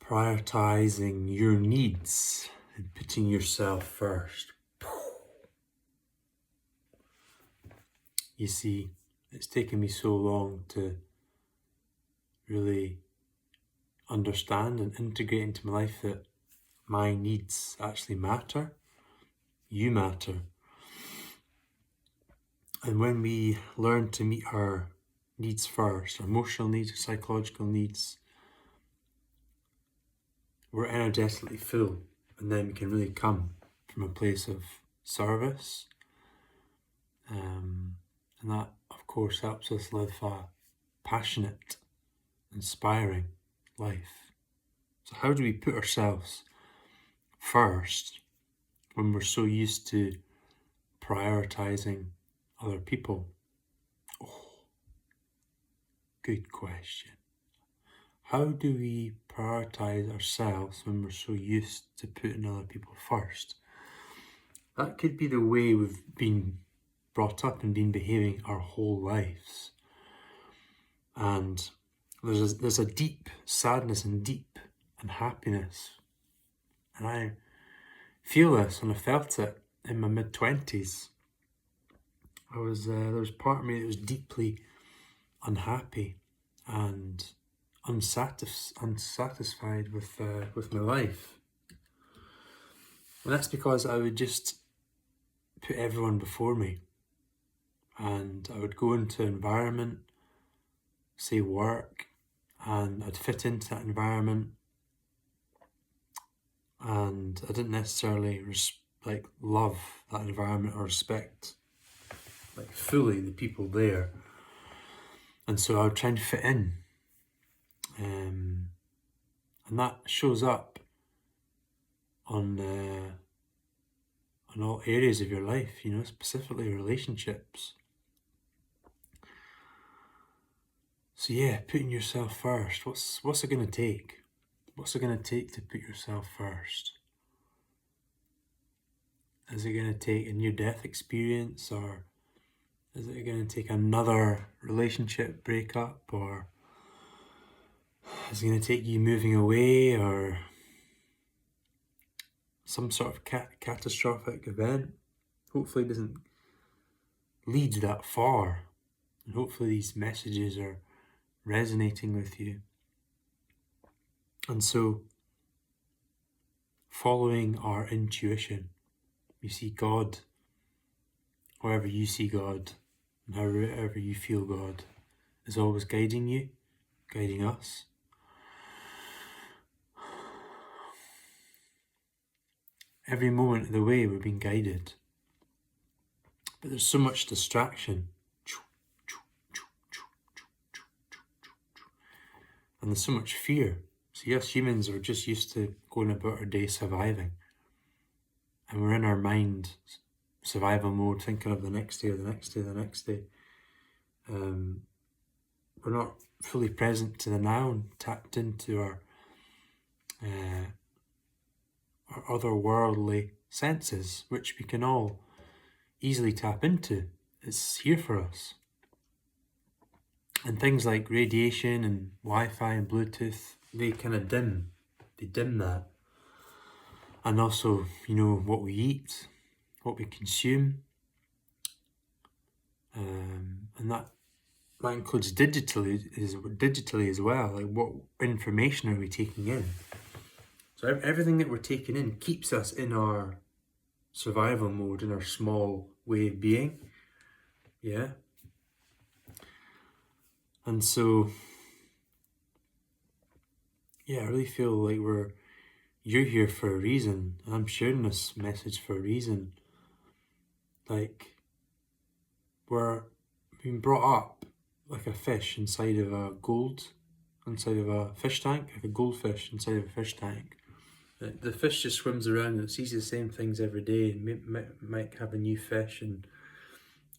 prioritizing your needs and putting yourself first. You see, it's taken me so long to really understand and integrate into my life that my needs actually matter. You matter. And when we learn to meet our needs first, our emotional needs, our psychological needs, we're energetically full, and then we can really come from a place of service. And that, of course, helps us live a passionate, inspiring life. So how do we put ourselves first when we're so used to prioritizing other people? Oh, good question. How do we prioritize ourselves when we're so used to putting other people first? That could be the way we've been brought up and been behaving our whole lives. And there's a deep sadness and deep unhappiness. And I feel this, and I felt it in my mid-20s. There was part of me that was deeply unhappy and unsatisfied with my life. And that's because I would just put everyone before me. And I would go into an environment, say work, and I'd fit into that environment. And I didn't necessarily love that environment or respect fully the people there. And so I would try and fit in. And that shows up on all areas of your life, specifically relationships. So yeah, putting yourself first. What's it going to take? What's it going to take to put yourself first? Is it going to take a near-death experience, or is it going to take another relationship breakup, or is it going to take you moving away, or some sort of catastrophic event? Hopefully it doesn't lead that far, and hopefully these messages are resonating with you. And so, following our intuition, you see God, however you see God, and however you feel God, is always guiding you, guiding us. Every moment of the way we're being guided. But there's so much distraction. And there's so much fear. See, us humans are just used to going about our day surviving. And we're in our mind, survival mode, thinking of the next day, the next day, the next day. We're not fully present to the now and tapped into our otherworldly senses, which we can all easily tap into. It's here for us. And things like radiation and Wi-Fi and Bluetooth, they kind of dim that. And also, what we eat, what we consume, and that includes digitally as well. Like, what information are we taking in? So everything that we're taking in keeps us in our survival mode, in our small way of being. Yeah. And so, yeah, I really feel like you're here for a reason. And I'm sharing this message for a reason. Like, we're being brought up like a fish inside of a fish tank, like a goldfish inside of a fish tank. The fish just swims around and it sees the same things every day, and might have a new fish and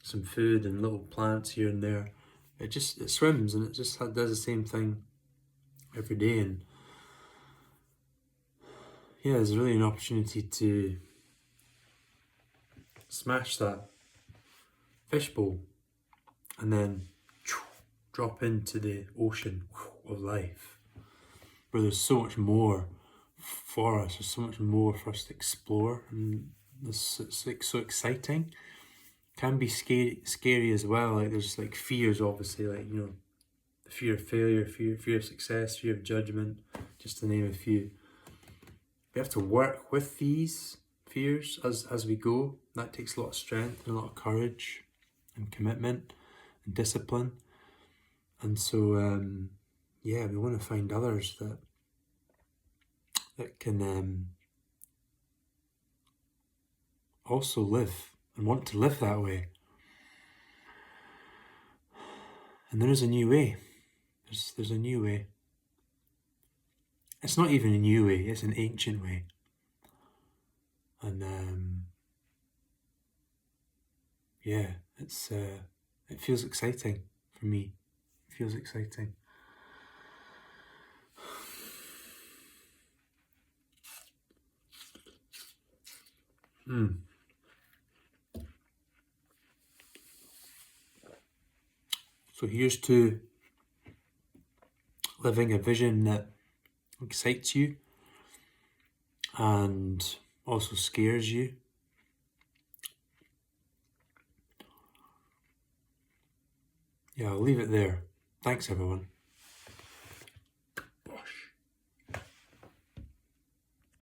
some food and little plants here and there. It swims and it just does the same thing every day. And yeah, there's really an opportunity to smash that fishbowl and then drop into the ocean of life, where there's so much more for us. There's so much more for us to explore, and it's like so exciting. Can be scary as well. Like there's like fears, obviously, like, you know, the fear of failure, fear of success, fear of judgment, just to name a few. We have to work with these fears as we go. That takes a lot of strength and a lot of courage and commitment and discipline. And so, yeah, we want to find others that can also live and want to live that way. And there is a new way. There's a new way. It's not even a new way, it's an ancient way. And yeah, it feels exciting for me. It feels exciting. So here's to living a vision that excites you and also scares you. Yeah, I'll leave it there. Thanks, everyone.